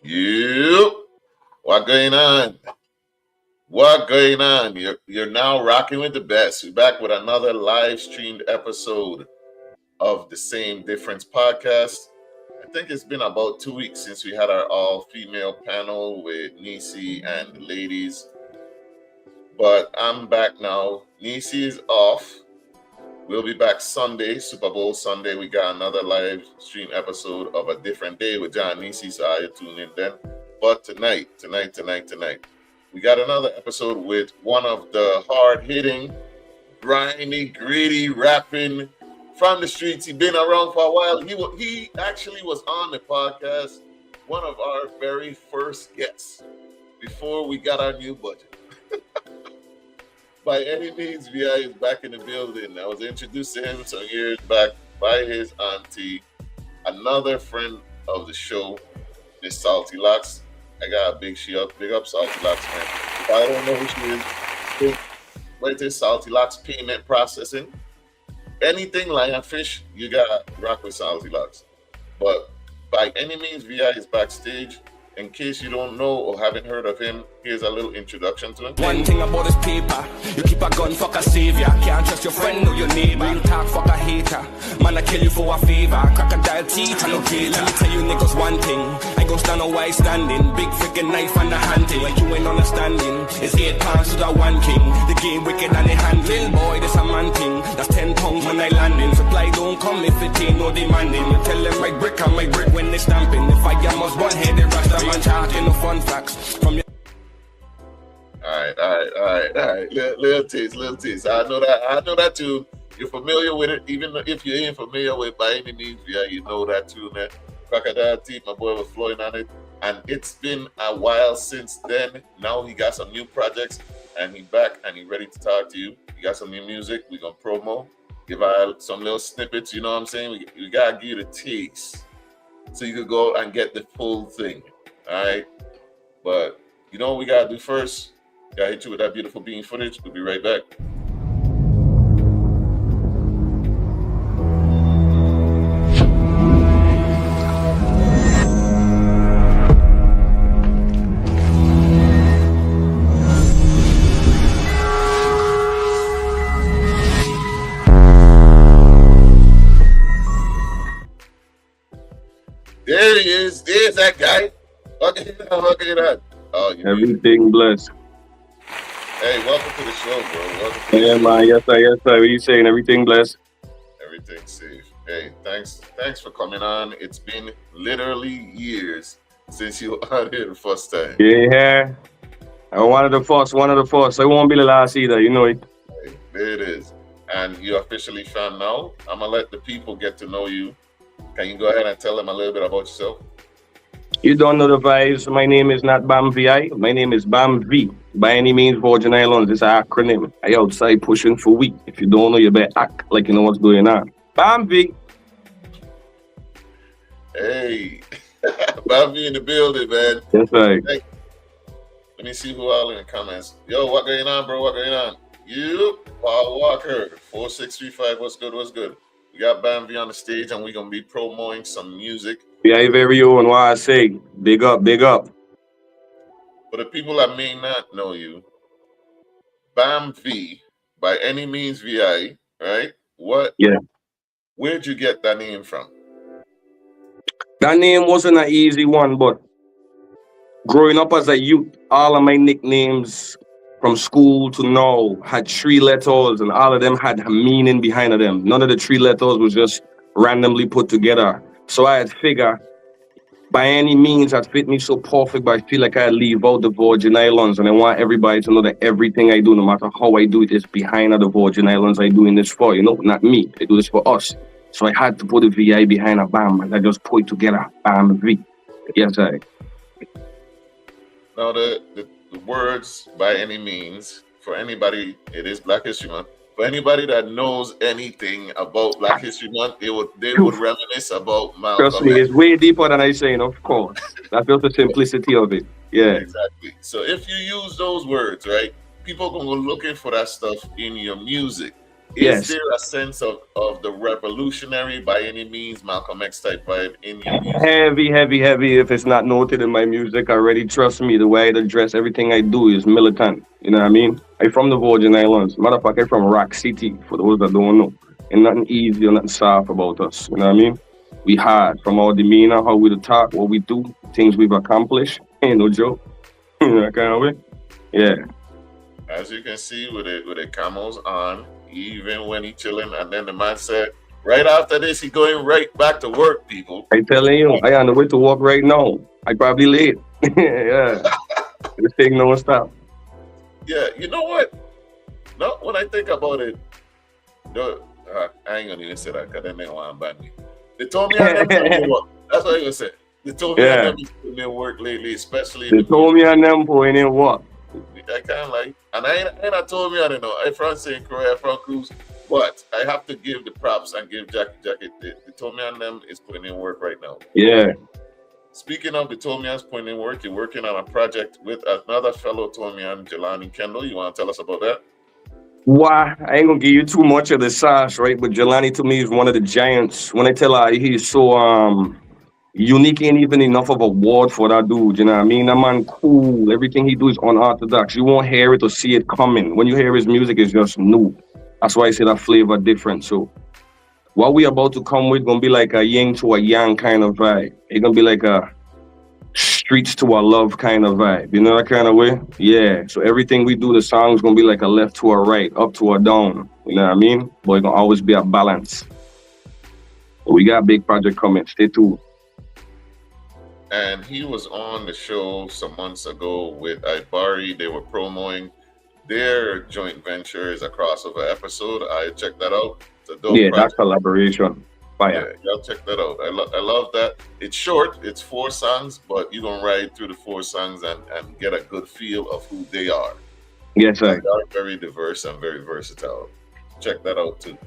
You, what going on? What going on? You're now rocking with the best. We're back with another live streamed episode of the Same Difference podcast. I think it's been about 2 weeks since we had our all-female panel with Nisi and the ladies. But I'm back now. Nisi is off. We'll be back Sunday, Super Bowl Sunday. We got another live stream episode of A Different Day with John Nisi, so I'll tune in then. But tonight, we got another episode with one of the hard-hitting, grimy, gritty, rapping from the streets. He's been around for a while. He actually was on the podcast, one of our very first guests before we got our new budget. By any means, VI is back in the building. I was introduced to him some years back by his auntie, another friend of the show, Miss Salty Locks. I got a big up Salty Locks, man. If I don't know who she is, wait till Salty Locks payment processing. Anything lionfish, you got rock with Salty Locks. But by any means, VI is backstage. In case you don't know or haven't heard of him, here's a little introduction to him. One thing about this paper, you keep a gun, fuck a savior. Can't trust your friend or your neighbor. Real talk, fuck a hater. Man, I kill you for a favor. Crocodile teeth, I no gator. Let me tell you niggas one thing, I go stand on white standing. Big freaking knife and the hunting. When you ain't understanding, it's 8 pounds to the one king. The game wicked and the handling. Boy, this a man thing. That's 10 pounds when I landing. Supply don't come if it ain't no demanding. You tell them my brick on my brick when they stamping. If I am us one head, they rasta man talking no fun facts. From your All right. Little tease. I know that too. You're familiar with it, even if you ain't familiar with it by any means. Yeah, you know that too, man. Crocodile Teeth, my boy was flowing on it, and it's been a while since then. Now he got some new projects, and he back and he ready to talk to you. He got some new music. We gonna promo, give out some little snippets. You know what I'm saying? We gotta give you the taste, so you could go and get the full thing. All right, but you know what we gotta do first? Gotta hit you with that beautiful bean footage. We'll be right back. There he is. There's that guy. Okay, oh, everything blessed. Hey, welcome to the show, bro. Welcome to Yeah, man. Yes, sir. What are you saying? Everything blessed. Everything's safe. Hey, thanks for coming on. It's been literally years since you were out here the first time. Yeah. I'm one of the first. I won't be the last either, you know it. Hey, there it is. And you're officially fan now. I'm gonna let the people get to know you. Can you go ahead and tell them a little bit about yourself? You don't know the vibes. My name is not Bam VI. My name is Bam V. By any means, Virgin Islands is an acronym. I outside pushing for week. If you don't know, you better act like you know what's going on. Bam V. Hey, Bam V in the building, man. That's right. Hey, let me see who all in the comments. Yo, what going on, bro? What going on? You, Paul Walker, 4635. What's good? We got Bam V on the stage, and we're gonna be promoting some music. Yeah, very own. What I say, big up. For the people that may not know you, Bam V, by any means VI, right? What? Yeah. Where'd you get that name from? That name wasn't an easy one, but growing up as a youth, all of my nicknames from school to now had 3 letters, and all of them had a meaning behind them. None of the 3 letters was just randomly put together. So I had figured, by any means, that fit me so perfect, but I feel like I leave out the Virgin Islands, and I want everybody to know that everything I do, no matter how I do it, is behind the Virgin Islands. I doing this for, not me. I do this for us. So I had to put a VI behind a Bam, and I just put it together, Bam V. Yes, I. Now the words, by any means, for anybody, it is Black History Month. For anybody that knows anything about Black History Month, they would reminisce about Malcolm. Trust me, it's way deeper than I saying, of course. That's just the simplicity of it. Yeah. Exactly. So if you use those words, right, people are going to go looking for that stuff in your music. Is Yes. there a sense of the revolutionary by any means, Malcolm X type vibe in your music? Heavy, heavy, heavy. If it's not noted in my music already, trust me, the way I address everything I do is militant. You know what I mean? I'm from the Virgin Islands. Matter of fact, I'm from Rock City, for those that don't know. And nothing easy or nothing soft about us. You know what I mean? We hard from our demeanor, how we talk, what we do, things we've accomplished. Ain't no joke. You know that kind of way? Yeah. As you can see with the camos on, even when he chilling, and then the man said, right after this, he going right back to work, people. I telling you, I on the way to work right now. I probably late. Yeah. This thing no stop. Yeah, you know what? No, when I think about it, I ain't gonna even say that because then they want to ban me. They told me I never put in work. That's what I gonna say. They told me I Yeah. never put in work lately, especially in They the told me on them point in what? I can't like, and I ain't told me I don't know. I'm from St. Croix, I'm from Cruz, but I have to give the props and give Jackie. They told me on them is putting in work right now. Yeah. Speaking of, they told me I was putting in work. You're working on a project with another fellow, told me on Jelani Kendall. You want to tell us about that? Why? I ain't gonna give you too much of the sauce, right? But Jelani to me is one of the giants. When I tell her he's so unique, ain't even enough of a word for that dude. You know what I mean? That man cool. Everything he do is unorthodox. You won't hear it or see it coming. When you hear his music, it's just new. That's why I say that flavor different. So what we about to come with gonna be like a yin to a yang kind of vibe. It's gonna be like a streets to a love kind of vibe. You know that kind of way? Yeah. So everything we do, the song's gonna be like a left to a right, up to a down. You know what I mean? But it's gonna always be a balance. But we got a big project coming. Stay tuned. And he was on the show some months ago with Ibari. They were promoting their joint venture is a crossover episode. I checked that out. It's a dope Yeah, project. that collaboration. Fire. Yeah, y'all check that out. I love that. It's short. It's 4 songs, but you're gonna ride through the 4 songs and get a good feel of who they are. Yes, They sir. are very diverse and very versatile. Check that out too.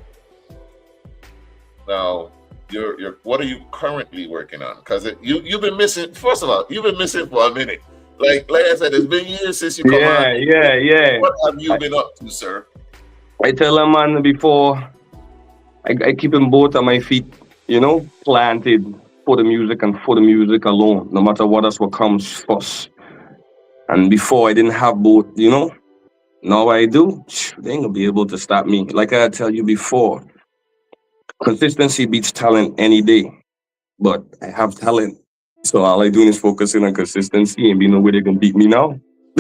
Now, you're what are you currently working on? Because you've been missing. First of all, you've been missing for a minute. Like I said, it's been years since you come Yeah, on. yeah. What have you been up to, sir? I tell a man before, I keep him both on my feet, you know, planted for the music and for the music alone, no matter what else what comes first. And before I didn't have both, you know. Now I do, they ain't gonna be able to stop me. Like I tell you before, consistency beats talent any day. But I have talent. So all I do is focusing on consistency and be no way they can beat me now.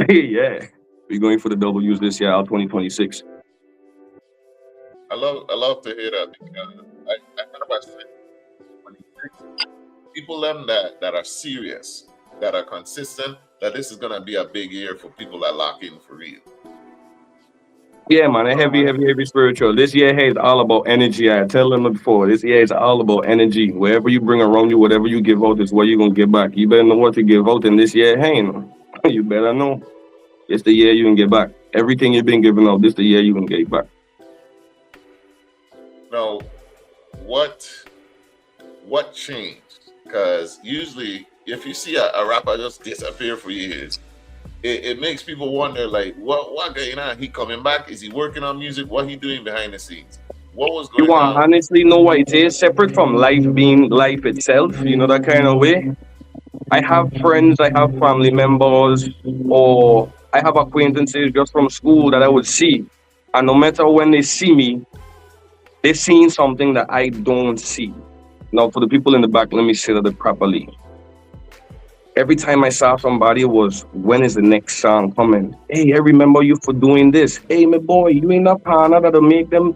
Yeah. We're going for the W's this year, out 2026. I love to hear that because I remember saying when people them that are serious, that are consistent, that this is gonna be a big year for people that lock in for real. Yeah, man, a heavy spiritual. This year hey, is all about energy. I tell them before, this year is all about energy. Wherever you bring around you, whatever you give out is what you're gonna get back. You better know what to give out in this year. Hey, you better know. It's the year you can get back. Everything you've been giving out, this the year you can get back. Now, what changed? Because usually, if you see a rapper just disappear for years, it makes people wonder, like, what going on? He coming back? Is he working on music? What he doing behind the scenes? What was You going want on? honestly know what it is? Separate from life being life itself, you know, that kind of way. I have friends, I have family members, or I have acquaintances just from school that I would see. And no matter when they see me, they're seeing something that I don't see. Now, for the people in the back, let me say that properly. Every time I saw somebody, it was, when is the next song coming? Hey, I remember you for doing this. Hey, my boy, you ain't a partner that'll make them.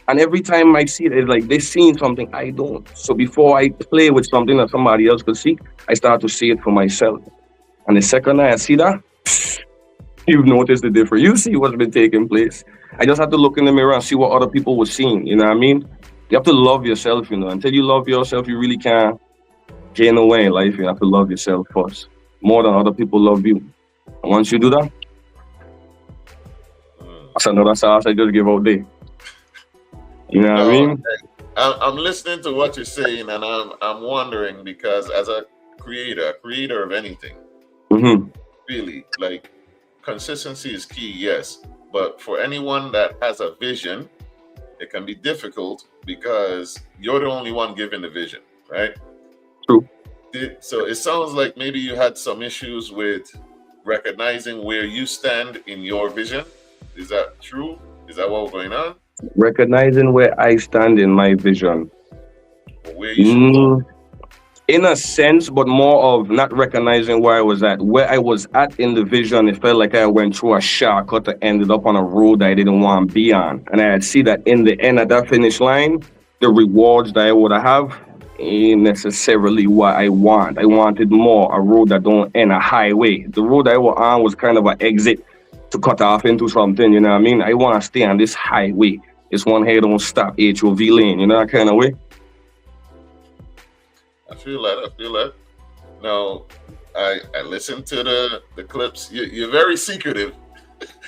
And every time I see it, it's like they're seeing something I don't. So before I play with something that somebody else could see, I start to see it for myself. And the second I see that, you've noticed the difference. You see what's been taking place. I just have to look in the mirror and see what other people were seeing. You know what I mean? You have to love yourself, you know. Until you love yourself, you really can't gain away in life. You have to love yourself first, more than other people love you. And once you do that, that's another sauce I just give out there. You know what I mean? I'm listening to what you're saying, and I'm wondering because as a creator of anything, Mm-hmm. really, like, consistency is key, yes. But for anyone that has a vision it can be difficult because you're the only one giving the vision, right? True. So it sounds like maybe you had some issues with recognizing where you stand in your vision. Is that true? Is that what's going on? Recognizing where I stand in my vision. Or where you should go? In a sense, but more of not recognizing where I was at. Where I was at in the vision, it felt like I went through a shortcut that ended up on a road I didn't want to be on. And I see that in the end at that finish line, the rewards that I would have ain't necessarily what I want. I wanted more, a road that don't end a highway. The road I was on was kind of an exit to cut off into something, you know what I mean? I want to stay on this highway. This one here don't stop, HOV lane, you know, that kind of way. I feel that. Now, I listened to the clips. You're very secretive.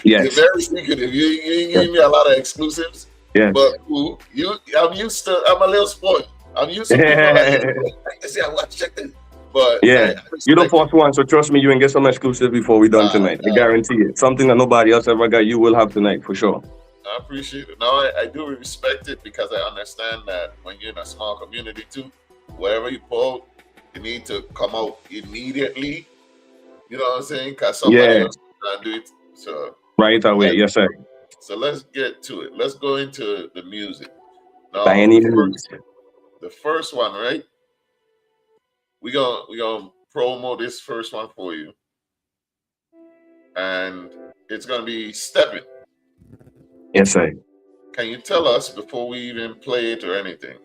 Yes. You're very secretive. You ain't giving me a lot of exclusives. Yeah. But I'm a little spoiled. I'm used to people like, see, I watch check this. But yeah, you the first one, so trust me, you can get some exclusive before we done tonight. I guarantee it. Something that nobody else ever got, you will have tonight for sure. I appreciate it. No, I do respect it because I understand that when you're in a small community too, whatever you pull, you need to come out immediately. You know what I'm saying? Because somebody else can't do it. So right away, yes sir. So let's get to it. Let's go into the music. Now, By any means. The first one, right? We gonna promo this first one for you, and it's gonna be Stepping. Yes sir. Can you tell us before we even play it or anything,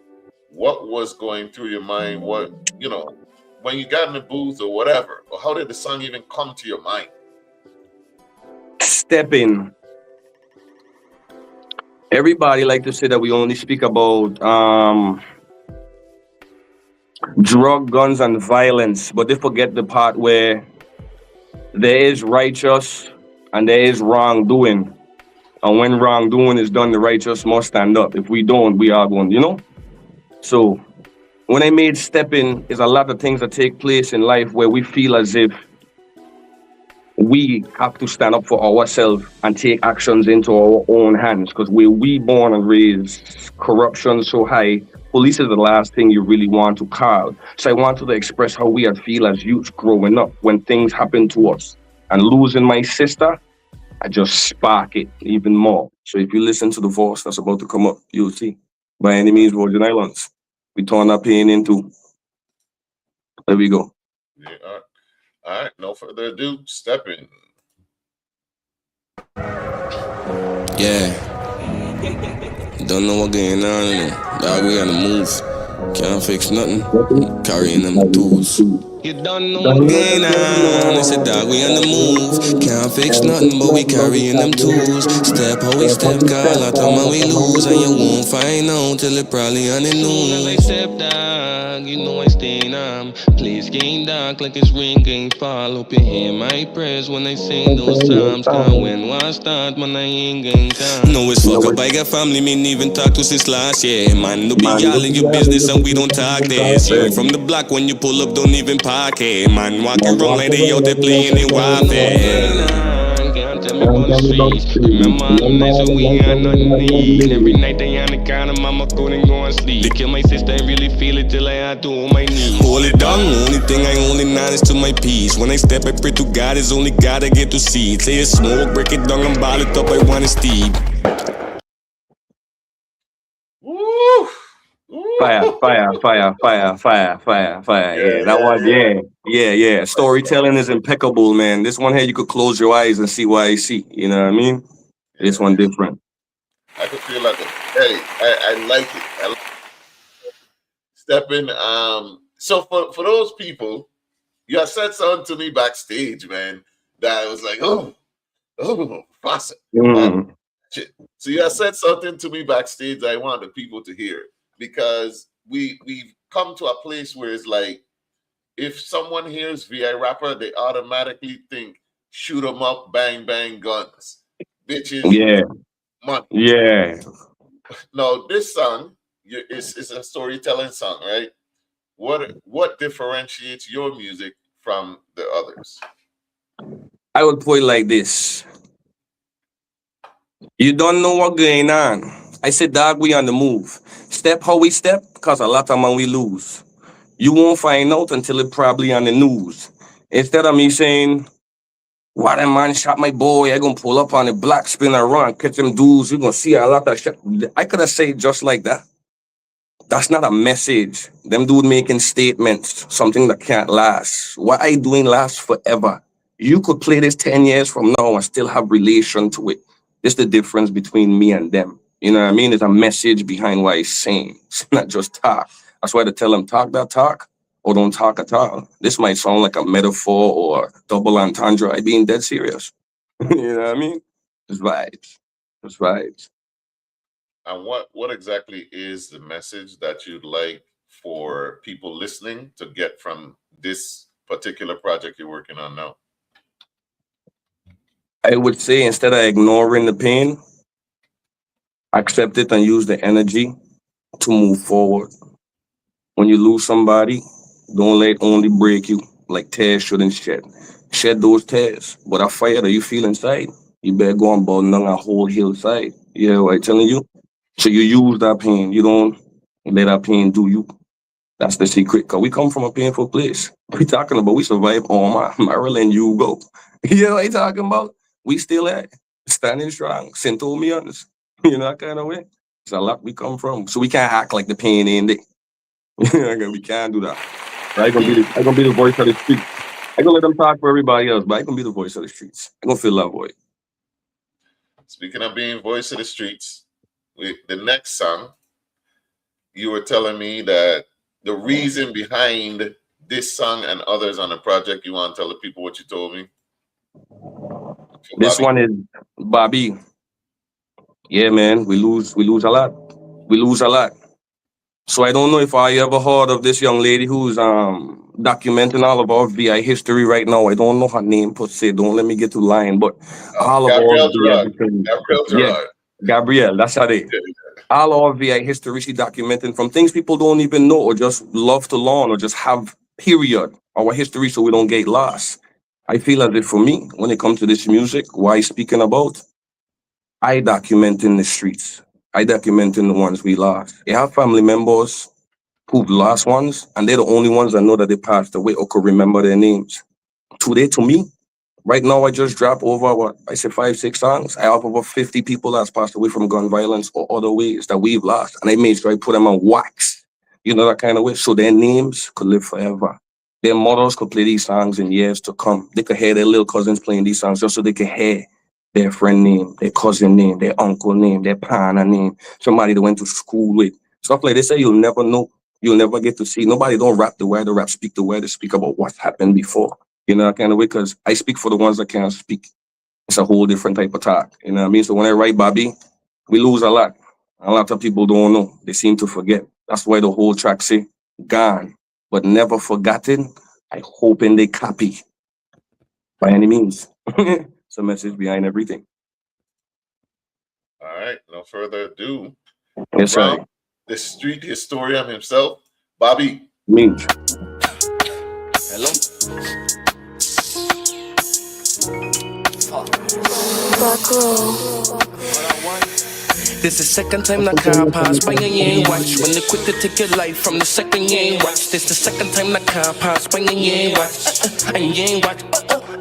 what was going through your mind? What, you know, when you got in the booth or whatever, or how did the song even come to your mind? Stepping. Everybody like to say that we only speak about drug, guns, and violence, but they forget the part where there is righteous and there is wrongdoing. And when wrongdoing is done, the righteous must stand up. If we don't, we are going, you know? So when I made Stepping, is a lot of things that take place in life where we feel as if we have to stand up for ourselves and take actions into our own hands, because where we born and raised, corruption so high, police is the last thing you really want to call. So I wanted to express how we feel as youths growing up when things happen to us. And losing my sister, I just spark it even more. So if you listen to the voice that's about to come up, you'll see. By any means, Virgin Islands, we turn our pain into. There we go. Yeah, all right, no further ado, Stepping. Yeah. Don't know what going on, dog, we on the move. Can't fix nothing. Carrying them tools. You don't know what's going on. I said, dog, we on the move. Can't fix nothing, but we carrying them tools. Step how we step, call out time we lose. And you won't find out till it probably on the news. I step, dog, you know I stay on. Place game dark like it's rain game fall. Hope you hear my prayers when I sing those psalms. Cause when war start, man, I ain't getting calm. No, it's fuck up, I got family, me even talk to since last year. Man, no be all in your business and we don't talk this. You from the block when you pull up, don't even pocket. Man, walking wrong like they out there playing in warfare. Can't tell me on the streets. Remember all the nights when we had nothing to eat. Every night they on the counter, mama couldn't go and sleep. They kill my sister, I really feel it till I had to on my knees. Hold it down, only thing I only on is to my peace. When I step, I pray to God, it's only God I get to see. Say it's smoke, break it down and ball it up, I want to steep. Woo! Fire. Yeah, that one, yeah. Storytelling is impeccable, man. This one here, you could close your eyes and see what I see. You know what I mean? This one different. I could feel like, hey, I like it. I like it. Stepping. So for those people, you have said something to me backstage, man, that I was like, oh, fast. So you have said something to me backstage that I want the people to hear, because we've come to a place where it's like, if someone hears VI rapper, they automatically think shoot 'em up, bang bang guns, bitches, money. Yeah. No, this song is a storytelling song, right? What differentiates your music from the others? I would put it like this. You don't know what's going on. I said, dog, we on the move. Step how we step, cause a lot of man we lose. You won't find out until it probably on the news. Instead of me saying, why that man shot my boy, I gonna pull up on the black spinner run, catch them dudes, you gonna see a lot of shit. I could have said just like that. That's not a message. Them dude making statements, something that can't last. What I doing lasts forever. You could play this 10 years from now and still have relation to it. This the difference between me and them. You know what I mean? There's a message behind what he's saying. It's not just talk. That's why they tell them talk that talk or don't talk at all. This might sound like a metaphor or double entendre. I being dead serious. You know what I mean? It's vibes. It's vibes. And what exactly is the message that you'd like for people listening to get from this particular project you're working on now? I would say instead of ignoring the pain, accept it and use the energy to move forward. When you lose somebody, don't let only break you. Like tears shouldn't shed. Shed those tears. But a fire that you feel inside, you better go and burn down a whole hillside. You know what I'm telling you? So you use that pain. You don't let that pain do you. That's the secret. Because we come from a painful place. We talking about we survive Oma, Maryland, Hugo. You know what I'm talking about? We still at standing strong, Sinto me honest. You know that kind of way. It's a lot we come from. So we can't act like the pain ain't there. We can't do that. I gonna be the voice of the streets. I gonna let them talk for everybody else, but I gonna be the voice of the streets. I gonna fill that void. Speaking of being voice of the streets, the next song, you were telling me that the reason behind this song and others on the project, you want to tell the people what you told me? This one is Bobby. Yeah, man, we lose a lot. We lose a lot. So I don't know if I ever heard of this young lady who's documenting all of our VI history right now. I don't know her name per se. Don't let me get to lying, but all Gabrielle of our Gerard. Gabrielle, that's how they. All our VI history she documenting from things people don't even know or just love to learn or just have period our history so we don't get lost. I feel as if for me, when it comes to this music, what I speaking about, I document in the streets. I documenting the ones we lost. You have family members who've lost ones, and they're the only ones that know that they passed away or could remember their names. Today, to me, right now, I just dropped over 5, 6 songs. I have over 50 people that's passed away from gun violence or other ways that we've lost, and I made sure I put them on wax. You know that kind of way, so their names could live forever. Their mothers could play these songs in years to come. They could hear their little cousins playing these songs just so they could hear their friend name, their cousin name, their uncle name, their partner name, somebody they went to school with. Stuff like this, you'll never know. You'll never get to see. Nobody don't rap the way they rap, speak the way they speak about what happened before. You know, that kind of way, because I speak for the ones that can't speak. It's a whole different type of talk. You know what I mean? So when I write Bobby, we lose a lot. A lot of people don't know. They seem to forget. That's why the whole track say, gone, but never forgotten. I hoping they copy by any means. It's a message behind everything. All right, no further ado. Yes, sir. The street historian himself, Bobby. Me. Hello? Back row. This is second time the car pass by and you ain't watch. When they quit to take your life from the second you ain't watch. This the second time the car pass by and you ain't watch. And you ain't watch.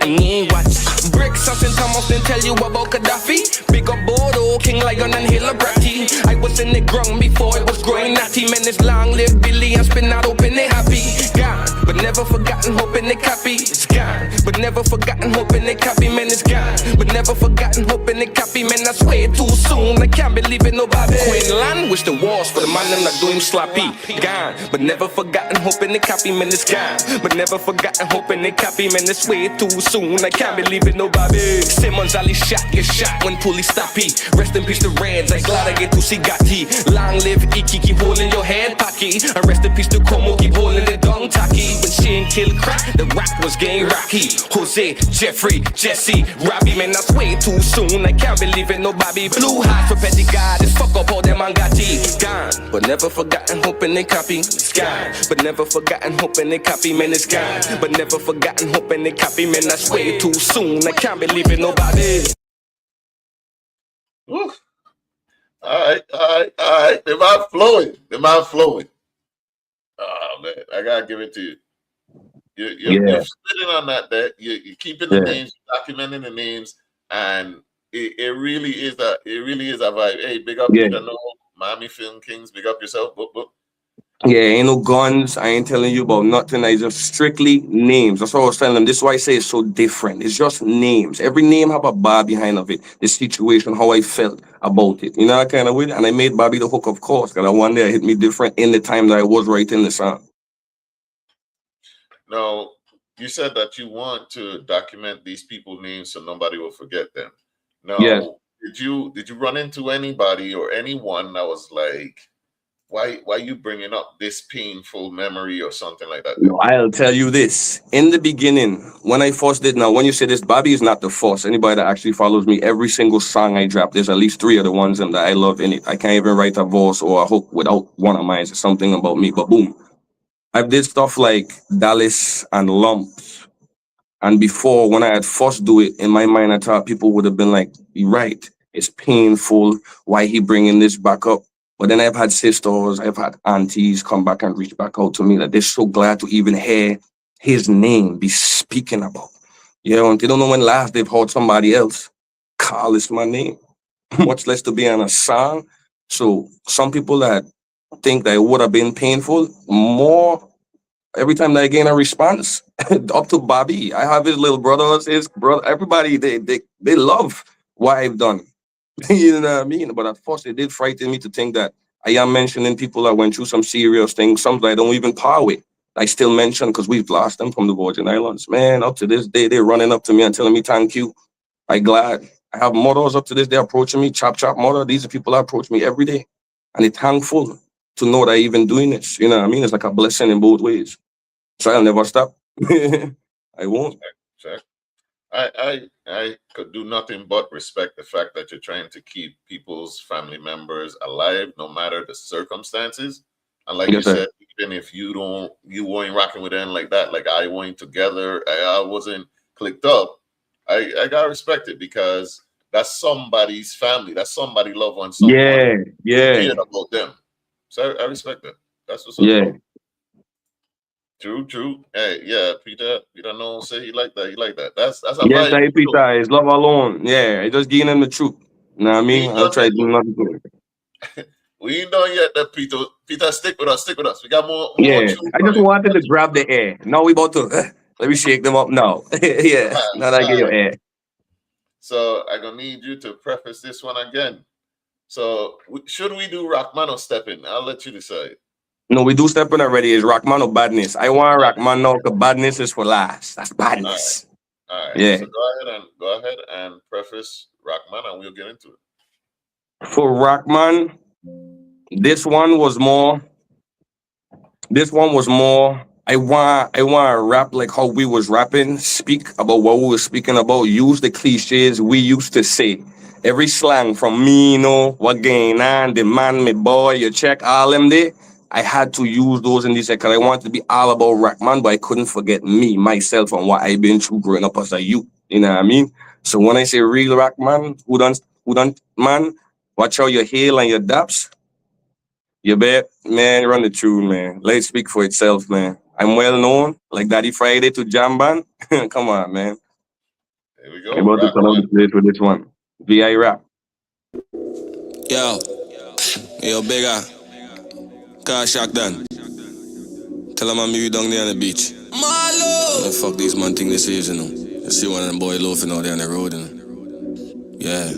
And you ain't watch. Bricks up in Thomas then tell you about Gaddafi. Big up Bodo, King Lion and Hilla Bratty. I was in the ground before it was growing natty. Man, it's long live Billy and spin out open they happy. Gone, but never forgotten, hoping they copy. It's gone, but never forgotten, hoping they copy. Man, it's gone, but never forgotten, hoping they copy. Man, I swear too soon, I can't believe it, nobody. Queenland wish the wars for the man them not doing sloppy. Gone, but never forgotten, hoping they copy. Man, it's gone, but never forgotten, hoping they copy. Man, it's way too soon, I can't believe it, nobody. Simmons Ali shot, get shot when police stoppy. Rest in peace the Reds, I'm glad I get to see Gotti. Long live Iki, keep holding your head pocky. And rest in peace to Como, keep holding it dung tacky. When she ain't kill crack, the rap was game rocky. Jose, Jeffrey, Jesse, Robbie, man, that's way too soon, I can't believe it, nobody. Blue hearts for petty goddess, fuck up all them Angati. Gone, but never forgotten, hoping they copy. It's gone, but never forgotten, hoping they copy. Man, it's gone, but never forgotten, hoping they copy. Man, that's way too soon, I can't believe it, nobody. Ooh. All right. The man flowing. The man flowing. Oh man, I gotta give it to you. You're spitting on that. That you're keeping the names, documenting the names, and it really is a vibe. Hey, big up Peter No, Miami Film Kings. Big up yourself. Boop, boop. Yeah, ain't no guns. I ain't telling you about nothing. It's just strictly names. That's what I was telling them. This is why I say it's so different. It's just names. Every name have a bar behind of it. The situation, how I felt about it. You know, that kind of way. And I made Bobby the hook, of course, because one day it hit me different in the time that I was writing the song. Now, you said that you want to document these people's names so nobody will forget them. Now, did you run into anybody or anyone that was like, why you bringing up this painful memory or something like that? No, I'll tell you this. In the beginning, when I first did, now when you say this, Bobby is not the first. Anybody that actually follows me, every single song I drop, there's at least 3 of the ones that I love in it. I can't even write a verse or a hook without one of mine. It's something about me, but boom. I did stuff like Dallas and Lumps. And before, when I had first do it, in my mind, I thought people would have been like, you're right, it's painful. Why he bringing this back up? But then I've had sisters, I've had aunties come back and reach back out to me that they're so glad to even hear his name be speaking about. You know, and they don't know when last they've heard somebody else call this my name, much less to be on a song. So some people that think that it would have been painful, more every time that I gain a response, up to Bobby. I have his little brothers, his brother, everybody, they love what I've done. You know what I mean? But at first, it did frighten me to think that I am mentioning people that went through some serious things, some that I don't even par with. I still mention because we've lost them from the Virgin Islands. Man, up to this day, they're running up to me and telling me thank you. I'm glad. I have mothers up to this day approaching me, chop mother. These are people that approach me every day. And they're thankful to know that I'm even doing this. You know what I mean? It's like a blessing in both ways. So I'll never stop. I won't. Check. I could do nothing but respect the fact that you're trying to keep people's family members alive, no matter the circumstances. And like you said, even if you weren't rocking with them like that, like I weren't together, I wasn't clicked up, I gotta respect it because that's somebody's family, that's somebody loved one, someone cared about them. So I respect that. That's what's up. True. Hey, yeah, Peter No say he like that. He like that. That's a yes, I Peter. It's love alone. Yeah, I just giving him the truth. You know what I mean? I'll try to do nothing to it. We ain't done yet, that Peter. Peter, stick with us. We got more. Yeah, I just wanted to grab the air. Now we about to let me shake them up now. Yeah, now that I get your air. So I'm gonna need you to preface this one again. So should we do Rockman or Step In? I'll let you decide. No, we do Step In already. Is Rockman or Badness? I want Rockman now because Badness is for last. That's Badness. All right. Yeah. So go ahead and preface Rockman and we'll get into it. For Rockman, this one was more. I want to rap like how we was rapping, speak about what we were speaking about, use the cliches we used to say. Every slang from me, what going on, the man, me boy, you check all them there. I had to use those in this because I wanted to be all about Rockman, but I couldn't forget me, myself, and what I've been through growing up as a youth. You know what I mean? So when I say real Rockman, who don't man, watch out your heel and your daps. You bet, man, run the tune, man. Let it speak for itself, man. I'm well known, like Daddy Friday to Jamban. Come on, man. There we go. I'm about to tell the place with this one. VI rap. Yo, bigger. Car shock done. Tell them I'm you down there on the beach. Marlo! Fuck these man thing this is, you know. You see one of them boy loafing out there on the road, you know. Yeah.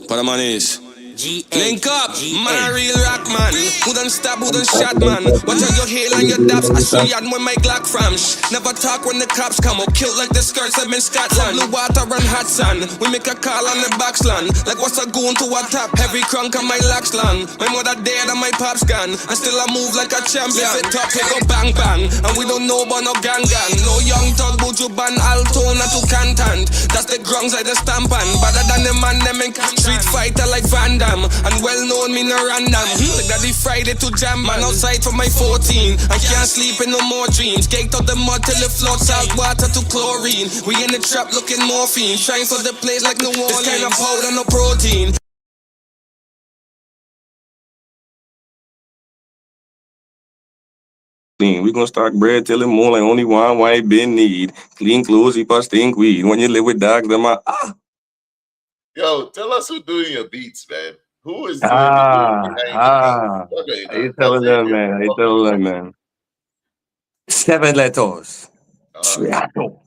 What the man is? Link up, man a real rock man. Who done stab, who done shot man. Watch out your heel and your daps. I show you when my Glock from. Never talk when the cops come up. Killed like the skirts I'm in Scotland. Blue water and hot sun. We make a call on the backsland. Like what's a goon to a top. Heavy crunk on my lax land. My mother dead and my pops gone. And still I move like a champion. Lift it up, it go bang bang. And we don't know about no gang. No young thug, Buju Ban, Alto, not too content. That's the grungs like the stampan. Better than the man them in street fighter like Van Damme. And well known me no random. Like Daddy Friday to Jam man outside for my 14. I can't sleep in no more dreams. Caked out the mud till it floats salt water to chlorine. We in the trap looking morphine. Trying for the place like New Orleans. This kind of powder no protein. We gonna stack bread till the moonlight. Only one white bin need. Clean clothes, he pass stink weed. When you live with dogs, them are Yo, tell us who's doing your beats, man. Who is doing the behind the beats? What going Are you on? telling them, Xavier man? from Are you Buffalo. telling them, man? 7 letters. Uh, Atto.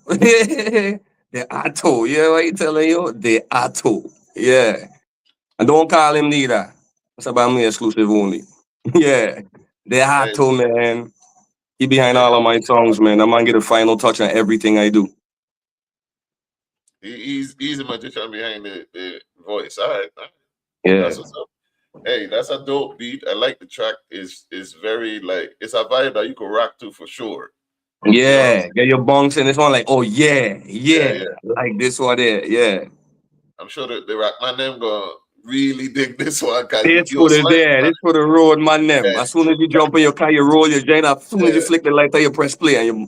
The Atto. Yeah, what you telling you? The Atto. Yeah. And don't call him neither. That's about me exclusive only. Yeah. The hey, Atto, man. He behind hey, all of my songs, man. That man get a final touch on everything I do. he's a magician behind the voice. All right, Yeah. that's what's up. Hey, that's a dope beat. I like the track. Is very like it's a vibe that you can rock to for sure. You know what I'm Yeah. saying? Get your bunks in this one, like, oh yeah, Yeah, yeah. yeah. Like this one there. Yeah. I'm sure that the rock man them gonna really dig this one because This you're for the slightly there. man. This for the road, man. Them. Yeah, As soon as you jump in your car, you roll your joint. As soon as you yeah, flick the lighter, you press play and you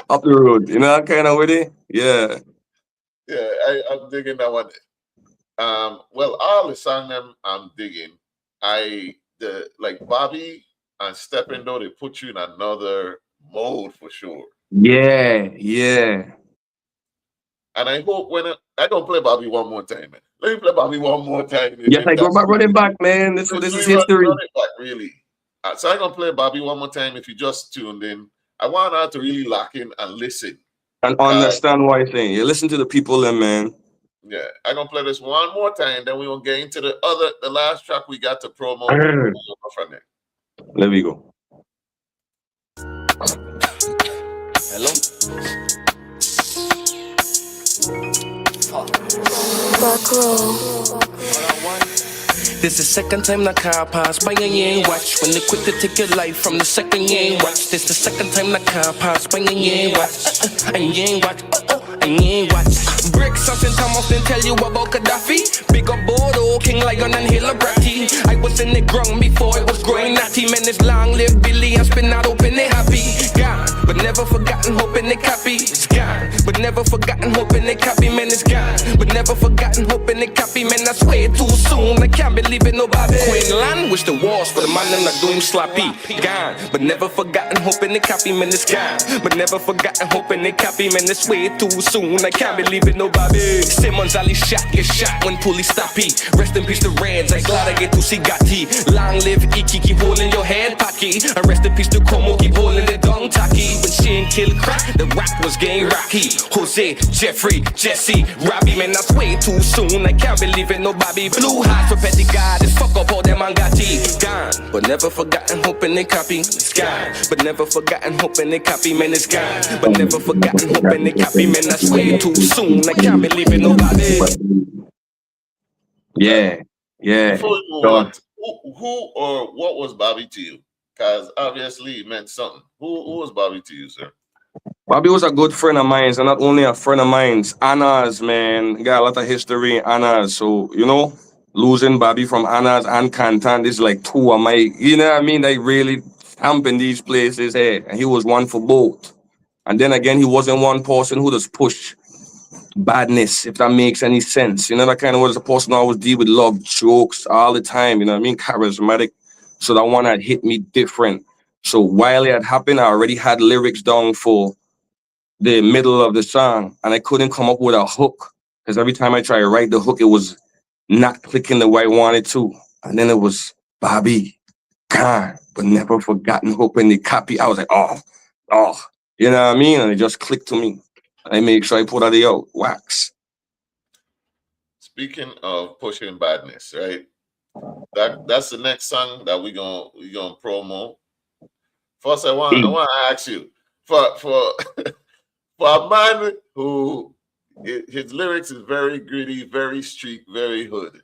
up the road. You know that kind of with it? Yeah. yeah. I'm digging that one. Well, all the song them I'm digging. Like Bobby and Stepping though they put you in another mode for sure. Yeah. Yeah. And I hope when I don't play Bobby one more time, man. Let me play Bobby one more time Yes, if I go that's back cool. running back, man. This Let is me history. run it back, really. So I'm gonna play Bobby one more time if you just tuned in. I want her to really lock in and listen. And understand what I'm saying. You listen to the people, then, man. Yeah, I'm gonna play this one more time, then we will get into the last track we got to promo. Arr. We'll go from there. There we go. Hello? Back row. This is second time the car pass by and you ain't watch. When they quick to take your life from the second you ain't watch. This the second time the car pass by and you ain't watch. And you ain't watch. And you ain't watch. Brick something Thomas then tell you about Gaddafi. Big up Bodo, King Lion and Hilla Bratty. I was in the ground before it was growing natty. Man, it's long live Billy and spin out open they happy. Gone, but never forgotten, hoping they copy. It's gone, but never forgotten, hoping they copy. Man, it's gone, but never forgotten, hoping they copy. Man, I swear too soon, I can't believe it, nobody. Queenland wish the wars for the man them not doing sloppy. Gone, but never forgotten, hoping they copy. Man, it's gone, but never forgotten, hoping they copy. Man, I swear too soon, I can't believe it, nobody. Simmons Ali shot, get shot when police stoppy. Rest in peace the Reds, I'm glad I get to see Gotti. Long live Iki, keep holding your head pocky. And rest in peace to Como, keep holding the dung tacky. When Shane killed crack, the rap was getting rocky. Jose, Jeffrey, Jesse, Robbie, man, that's way too soon. I can't believe it, nobody. Blue hearts for petty God, it's fuck up all them Angati. Gone, but never forgotten, hoping they copy. It's gone, but never forgotten, hoping they copy. Man, it's gone, but never forgotten, hoping they copy. Man, that's way too soon. I can't believe it, nobody. Yeah. Yeah. Before we move Done. on, who or what was Bobby to you? Because obviously it meant something. Who was Bobby to you, sir? Bobby was a good friend of mine, and not only a friend of mine, Anna's, man. Got a lot of history in Anna's. So, losing Bobby from Anna's and Canton is like two of my, you know what I mean? They really stamping these places here. And he was one for both. And then again, he wasn't one person who just pushed badness, if that makes any sense. You know, that kind of was a person who always deal with love, jokes all the time, you know what I mean? Charismatic. So that one had hit me different. So while it had happened, I already had lyrics down for the middle of the song, and I couldn't come up with a hook because every time I tried to write the hook, it was not clicking the way I wanted to. And then it was Bobby, gone, but never forgotten, hoping the copy. I was like, oh, you know what I mean? And it just clicked to me. I made sure I put out the out wax. Speaking of pushing badness, right? That's the next song that we gonna promo. First, I want to ask you for for a man who his lyrics is very gritty, very street, very hood.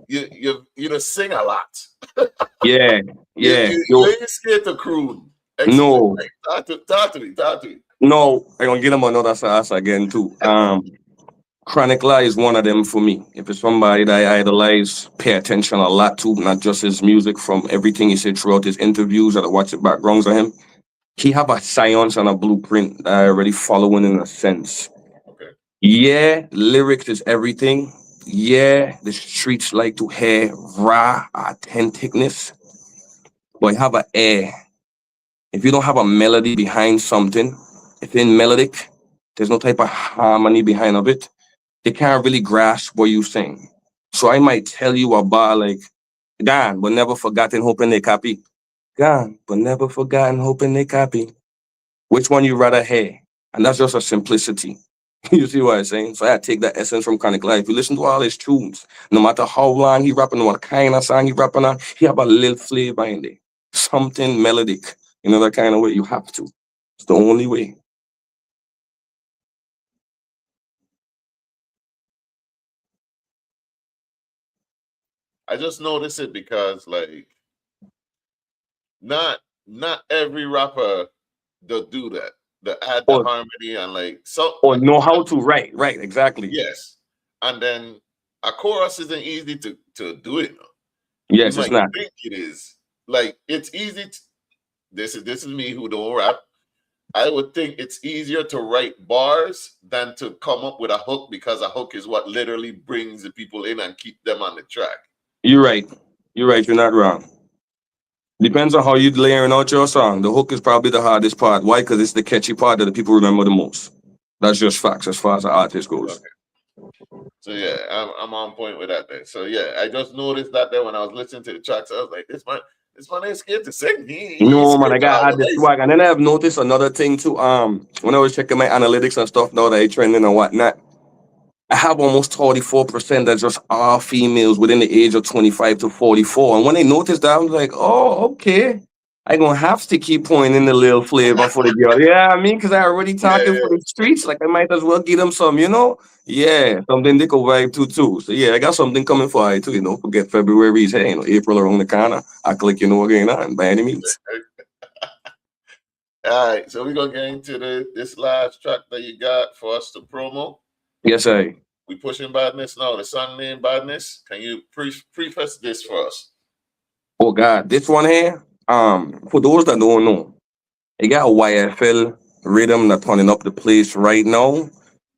You sing a lot. Yeah. You ain't scared to croon. No. Talk to me. No, I'm gonna get him another sauce again too. Chronic Lie is one of them for me. If it's somebody that I idolize, pay attention a lot to, not just his music, from everything he said throughout his interviews and I watch the backgrounds of him. He have a science and a blueprint that I already following in a sense. Okay. Yeah, lyrics is everything. Yeah, the streets like to hear raw authenticness, but have an air If you don't have a melody behind something, if in melodic, there's no type of harmony behind of it, they can't really grasp what you saying. So I might tell you about like, gone, but never forgotten, hoping they copy. Gone, but never forgotten, hoping they copy. Which one you rather hear? And that's just a simplicity. You see what I'm saying? So I take that essence from Chronic Life. You listen to all his tunes, no matter how long he rapping, what kind of song he rapping on, he have a little flavor in there. Something melodic. You know that kind of way. You have to. It's the only way. I just notice it because like not every rapper they'll do that. They add the Or harmony and like so or know how to write. Right, exactly. yes. And then a chorus isn't easy to do it. You Yes, it's might not. think it is. Like it's easy this is me who don't rap. I would think it's easier to write bars than to come up with a hook because a hook is what literally brings the people in and keep them on the track. You're right. You're right. You're not wrong. Depends on how you layering out your song. The hook is probably the hardest part. Why? Because it's the catchy part that the people remember the most. That's just facts as far as the artist goes. Okay. So yeah, I'm on point with that then. So yeah, I just noticed that there when I was listening to the tracks, I was like, this man ain't scared to sing. He's No man, I scared to gotta add the harmonize. swag. And then I have noticed another thing too. When I was checking my analytics and stuff now that I trending and whatnot, I have almost 44% that's just all females within the age of 25 to 44. And when they noticed that, I was like, oh, okay. I gonna have to keep pointing the little flavor for the girl. Yeah, I mean, because I already talking Yeah, for the streets. Like I might as well give them some, you know? Yeah, something they could vibe to too. So yeah, I got something coming for I too, you know. Forget February's hey, you know, April around the corner. I click, you know what's going on by any means. all right. So we're gonna get into this last track that you got for us to promo. Yes, I. We pushing badness now. The song name badness. Can you preface this for us? Oh God, this one here. For those that don't know, it got a YFL rhythm that's turning up the place right now.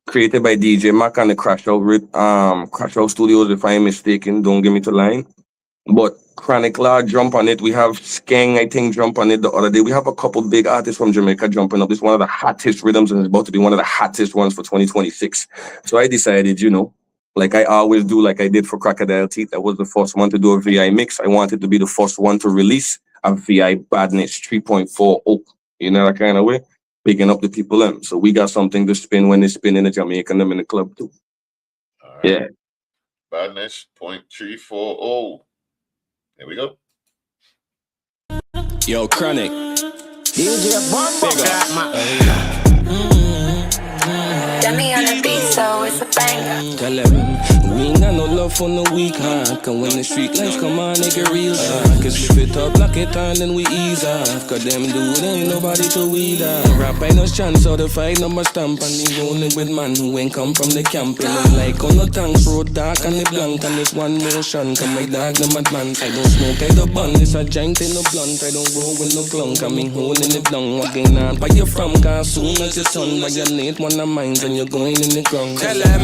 Created by DJ Mac and the Crash Out Studios, if I'm mistaken. Don't get me to line. But Chronic Law jump on it. We have Skeng, I think, jump on it the other day. We have a couple big artists from Jamaica jumping up. This is one of the hottest rhythms and it's about to be one of the hottest ones for 2026. So I decided, you know, like I always do, like I did for Crocodile Teeth. I was the first one to do a VI mix. I wanted to be the first one to release a VI Badness 3.40. You know, that kind of way. Picking up the people them. So we got something to spin when they spin in the Jamaican them in the club too. All right. Yeah. Badness 0.340. Here we go. Yo, Chronic. DJ Bombo. Dummy on the beat, so it's a banger. Tell them, we ain't got no love for no weak heart. Cause when the street lights come on, nigga real hard. Cause if it up, lock it on, then we ease off. Cause them do it, ain't nobody to weed off. Rap ain't no chance, so the fight number stamp. And he rolling with man who ain't come from the camp. And it's like on the tanks, road dark and the blank. And it's one motion, come my dog, them advance. I don't smoke, I don't bun, it's a giant in the blunt. I don't roll with no clunk, I'm in hole in the blunt. Walking on, where you from, cause soon as your son, violate one of mine, and you're going in the ground. Tell them,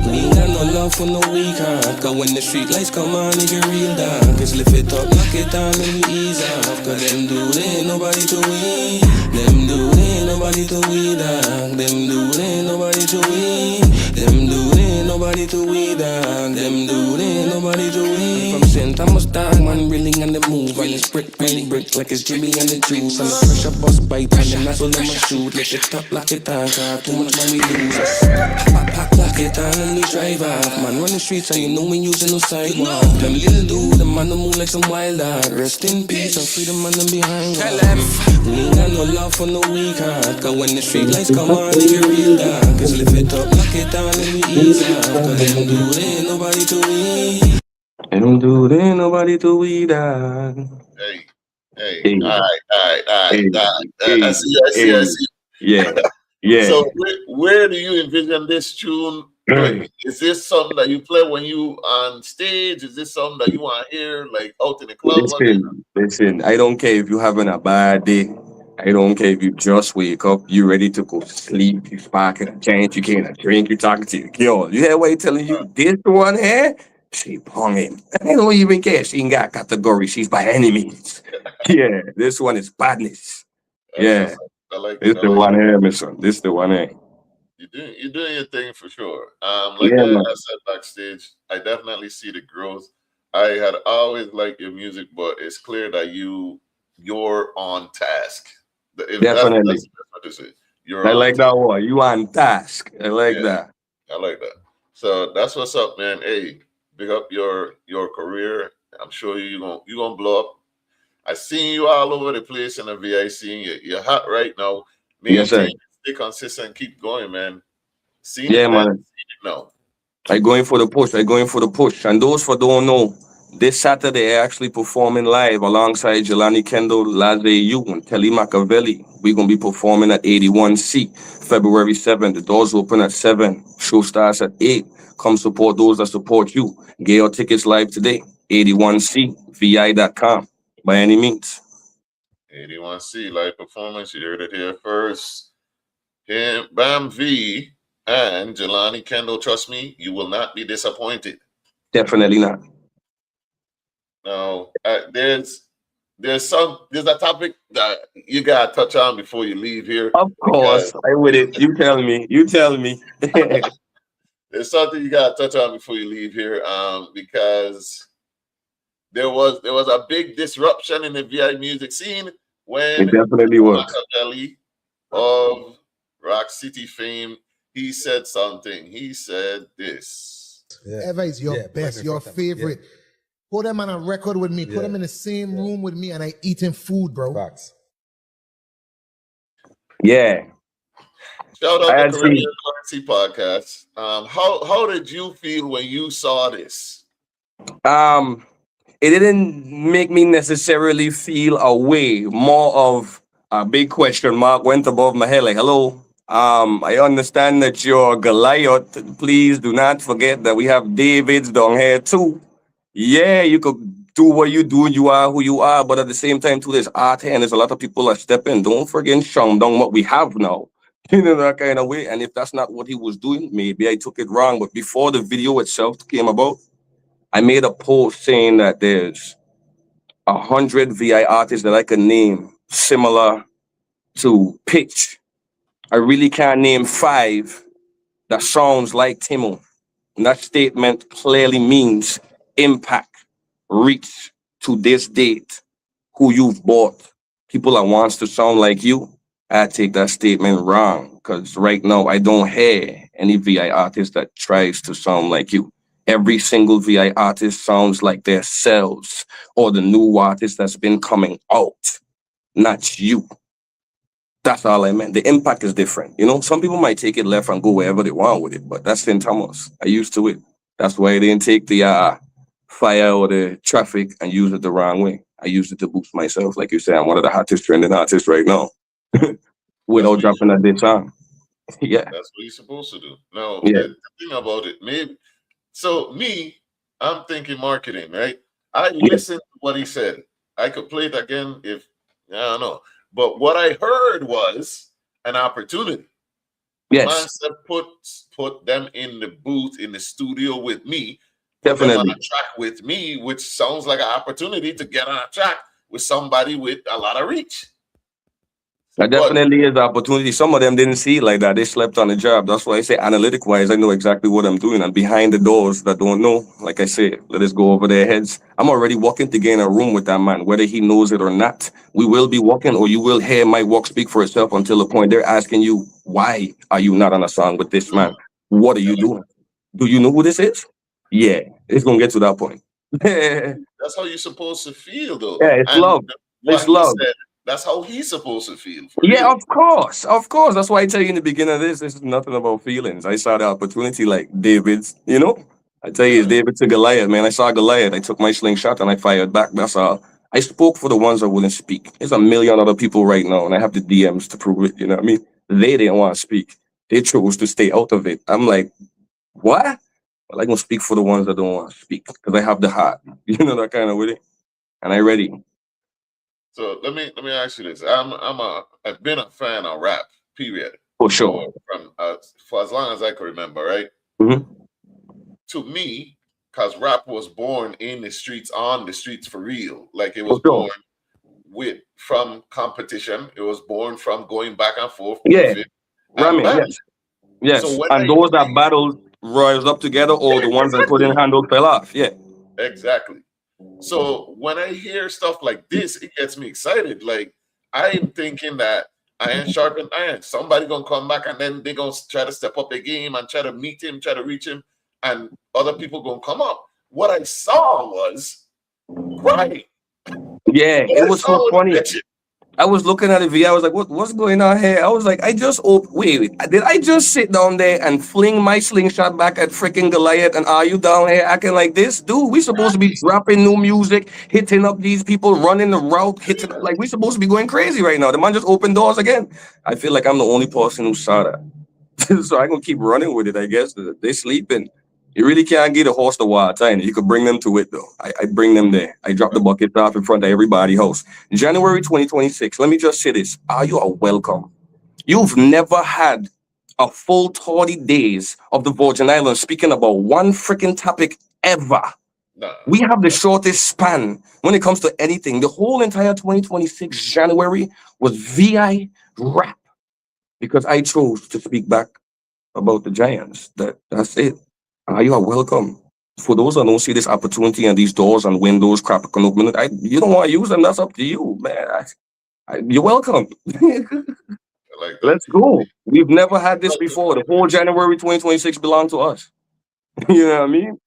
we ain't got no love for no weak heart. Cause when the street lights come on, nigga real dark. Cause lift it up, knock it down, and we ease off. Cause them dude ain't nobody to we. Them dude ain't nobody to we, dog. Them dude ain't nobody to we. Them dude ain't nobody to we, dog. Them dude ain't nobody to we. From St. Thomas dog, man, really on the move. And it's brick, like it's Jimmy and the juice. And the pressure bust bite, and the nozzle in my shoot. Let it top, lock it down, cause too much money lose. Pack, lock it down, and we drive off. Man, run the streets, and you know we using no sidewalk. Them little dude, the man, move like some wild dog. Rest in peace, and free the man, them behind. Tell them, we ain't got no love for no weak heart. Cause when the street lights come on, nigga real dark. Cause lift it up, lock it down, and we ease off. Cause them dude ain't nobody to we. Them dude ain't nobody to we, dog. Hey. Hey. All right. Hey. I see. Yeah. Yeah. So where do you envision this tune? Like, is this something that you play when you on stage? Is this something that you want to hear like out in the club? Listen, I don't care if you're having a bad day. I don't care if you just wake up, you ready to go sleep, you sparking a giant, you can't drink, you talking to your girl. You hear what he telling you? This one here, she ponging. I don't even care. She ain't got category. She's by any means. Yeah, this one is badness. Yeah, I like this it. I the like one it. here, Mister. This the one here. You're doing your thing for sure. Like Yeah, I man. said backstage, I definitely see the growth. I had always liked your music, but it's clear that you're on task. If Definitely. that's the best way to say it. You're I on like task. that one. You on task. I like Yeah, that. I like that. So that's what's up, man. Hey, big up your career. I'm sure you gonna blow up. I seen you all over the place in the VIC. You're hot right now. Yes, sir. Maintain, stay consistent, keep going, man. Seen Yeah, it then, man. seen it now. I going for the push. I going for the push. And those for don't know, this Saturday I actually performing live alongside Jelani Kendall, Laze U, and Kelly Machiavelli. We're gonna be performing at 81C, February 7th. The doors open at 7. Show starts at 8. Come support those that support you. Get your tickets live today. 81cvi.com by any means. 81C live performance. You heard it here first. Him, Bam V and Jelani Kendall. Trust me, you will not be disappointed. Definitely not. Now, there's a topic that you gotta touch on before you leave here Of because course. I with it. You tell me. You tell me. there's something you gotta touch on before you leave here. Because there was a big disruption in the VI music scene when It definitely was. Machiavelli of Rock City fame, he said something. He said this. Ever is your best, your favorite. Put them on a record with me. Put them in the same room with me, and I eating food, bro. Facts. Yeah. Shout out I to had Caribbean seen. Currency Podcast. How did you feel when you saw this? It didn't make me necessarily feel a way. More of a big question mark went above my head. Like, hello. I understand that you're Goliath. Please do not forget that we have Davids down here too. Yeah, you could do what you do. You are who you are, but at the same time, too, there's art here, and there's a lot of people that step in. Don't forget, shun down what we have now. You know, that kind of way. And if that's not what he was doing, maybe I took it wrong. But before the video itself came about, I made a post saying that there's 100 VI artists that I can name similar to Pitch. I really can't name 5 that sounds like Timo. And that statement clearly means impact, reach to this date, who you've bought, people that wants to sound like you. I take that statement wrong because right now I don't hear any VI artist that tries to sound like you. Every single VI artist sounds like themselves or the new artist that's been coming out, not you. That's all I meant. The impact is different. You know, some people might take it left and go wherever they want with it, but that's St. Thomas. I used to it. That's why I didn't take the fire or the traffic and use it the wrong way. I used it to boost myself. Like you said, I'm one of the hottest trending artists right now without dropping a diss song. Yeah. That's what you're supposed to do. No, Yeah. the thing about it, maybe. So I'm thinking marketing, right? I listened to what he said. I could play it again if I don't know. But what I heard was an opportunity. Man Yes, said put them in the booth in the studio with me, put them on definitely. a track with me, which sounds like an opportunity to get on a track with somebody with a lot of reach. That But definitely is the opportunity. Some of them didn't see it like that. They slept on the job. That's why I say analytic wise, I know exactly what I'm doing. And behind the doors that don't know, like I say, let us go over their heads. I'm already walking to get in a room with that man, whether he knows it or not. We will be walking, or you will hear my walk speak for itself until the point they're asking you, why are you not on a song with this man? What are you doing? Do you know who this is? Yeah, it's gonna get to that point. Yeah, that's how you're supposed to feel, though. it's And love. what It's he love. said, that's how he's supposed to feel for Yeah, real. of course. Of course. That's why I tell you in the beginning of this is nothing about feelings. I saw the opportunity like David's, you know? I tell you, it's David to Goliath, man. I saw Goliath. I took my slingshot and I fired back. That's all. I spoke for the ones that wouldn't speak. There's a million other people right now, and I have the DMs to prove it. You know what I mean? They didn't want to speak. They chose to stay out of it. I'm like, what? Well, I gonna speak for the ones that don't want to speak because I have the heart. You know that kind of with it, and I ready So let me ask you this. I've been a fan of rap, period. for sure. For as long as I can remember, right? Hmm. To me, because rap was born in the streets, on the streets for real. Like it For was sure. born from competition. It was born from going back and forth, Yeah, beefing, and ramming. battling. Yes. So when And those that battled rise up together, or the ones that couldn't handle fell off. Yeah. Exactly. So when I hear stuff like this, it gets me excited. Like I'm thinking that iron sharpened iron. Somebody gonna come back and then they gonna try to step up their game and try to meet him, try to reach him, and other people gonna come up. What I saw was right. Yeah, it was so funny. I was looking at the video. I was like, what's going on here? I was like, wait, did I just sit down there and fling my slingshot back at freaking Goliath? And are you down here acting like this? Dude, we supposed to be dropping new music, hitting up these people, running the route, like we supposed to be going crazy right now. The man just opened doors again. I feel like I'm the only person who saw that. So I'm going to keep running with it, I guess. They're sleeping. You really can't get a horse the wild time. You could bring them to it, though. I bring them there. I drop the bucket off in front of everybody house. January 2026, let me just say this. You are welcome. You've never had a full 30 days of the Virgin Islands speaking about one freaking topic ever. No. We have the shortest span when it comes to anything. The whole entire 2026 January was VI rap because I chose to speak back about the Giants. That's it. You are welcome. For those that don't see this opportunity and these doors and windows cracking open, you don't want to use them. That's up to you, man. You're welcome. Like Let's go. We've never had this before. The whole January 2026 belonged to us. You know what I mean?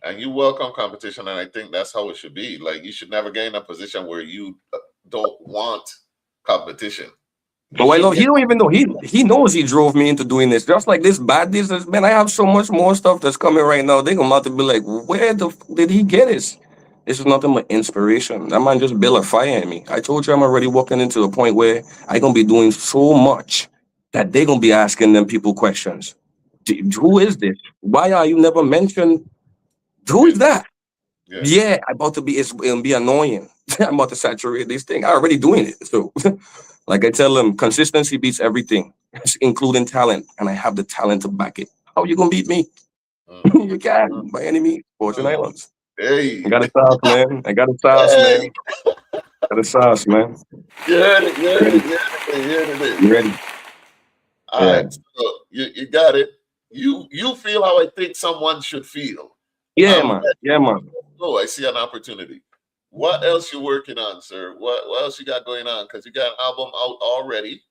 And you welcome competition, and I think that's how it should be. Like you should never get in a position where you don't want competition. But I love, he don't even know. He knows he drove me into doing this. Just like this man, I have so much more stuff that's coming right now. They're going to be like, where did he get this? This is nothing but inspiration. That man just built a fire in me. I told you I'm already walking into a point where I'm going to be doing so much that they're going to be asking them people questions. Who is this? Why are you never mentioned? Who is that? Yeah, it'll be annoying. I'm about to saturate this thing. I'm already doing it. So like I tell them, consistency beats everything, including talent. And I have the talent to back it. How you gonna beat me? You can't by any means. Virgin Islands. Hey. I got a sauce, man. I got a sauce, man. Got a sauce, man. You ready? All right. So you got it. You feel how I think someone should feel. Yeah, man. Yeah, man. Oh, I see an opportunity. What else you working on, sir? What else you got going on? Because you got an album out already.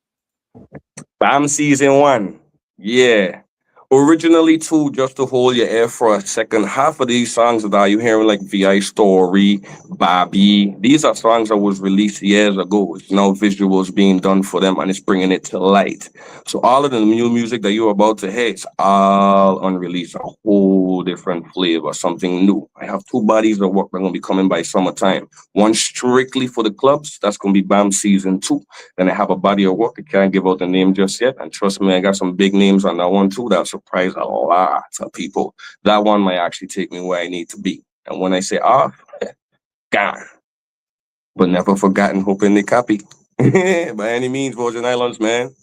BAM Season 1. Yeah. Originally, too, just to hold your air for a second, half of these songs that you hearing, like VI Story, Bobby, these are songs that was released years ago. It's now visuals being done for them, and it's bringing it to light. So all of the new music that you're about to hear, it's all unreleased, a whole different flavor, something new. I have 2 bodies of work that are going to be coming by summertime. One strictly for the clubs, that's going to be BAM Season 2. Then I have a body of work, I can't give out the name just yet, and trust me, I got some big names on that one too. That's surprise a lot of people. That one might actually take me where I need to be. And when I say off, gone. But never forgotten, hoping they copy. By any means, Virgin Islands, man.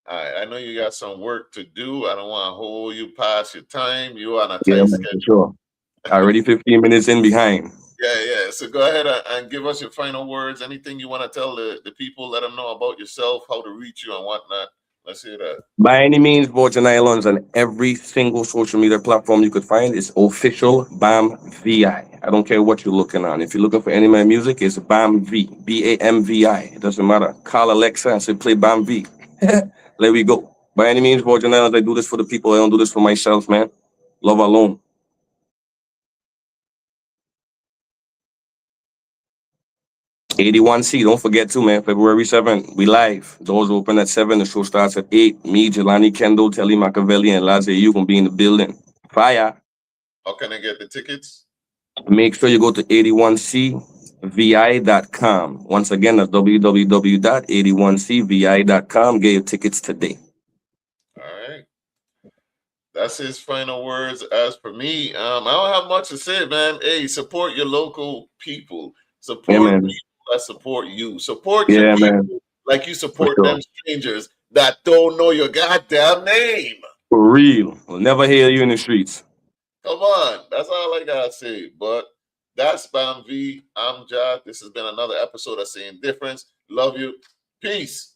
All right, I know you got some work to do. I don't want to hold you past your time. You on a tight schedule. Sure. Already 15 minutes in behind. Yeah. So go ahead and give us your final words. Anything you want to tell the people, let them know about yourself, how to reach you and whatnot. Let's hear that. By any means, Virgin Islands on every single social media platform you could find is official BAM VI. I don't care what you're looking on. If you're looking for any of my music, it's BAM V, BAMVI. It doesn't matter. Call Alexa and say play BAM V. There we go. By any means, Virgin Islands, I do this for the people. I don't do this for myself, man. Love alone. #81C, don't forget to, man. February 7th, we live. Doors open at 7. The show starts at 8. Me, Jelani Kendall, Telly Machiavelli, and Laze, you gonna be in the building. Fire. How can I get the tickets? Make sure you go to 81cvi.com. Once again, that's www.81cvi.com. Get your tickets today. All right. That's his final words. As for me, I don't have much to say, man. Hey, support your local people. Support people that support you. Support your people like you support them strangers that don't know your goddamn name. For real. We'll never hear you in the streets. Come on. That's all I gotta say. But That's Bam V. I'm Jah. This has been another episode of Same Difference. Love you. Peace.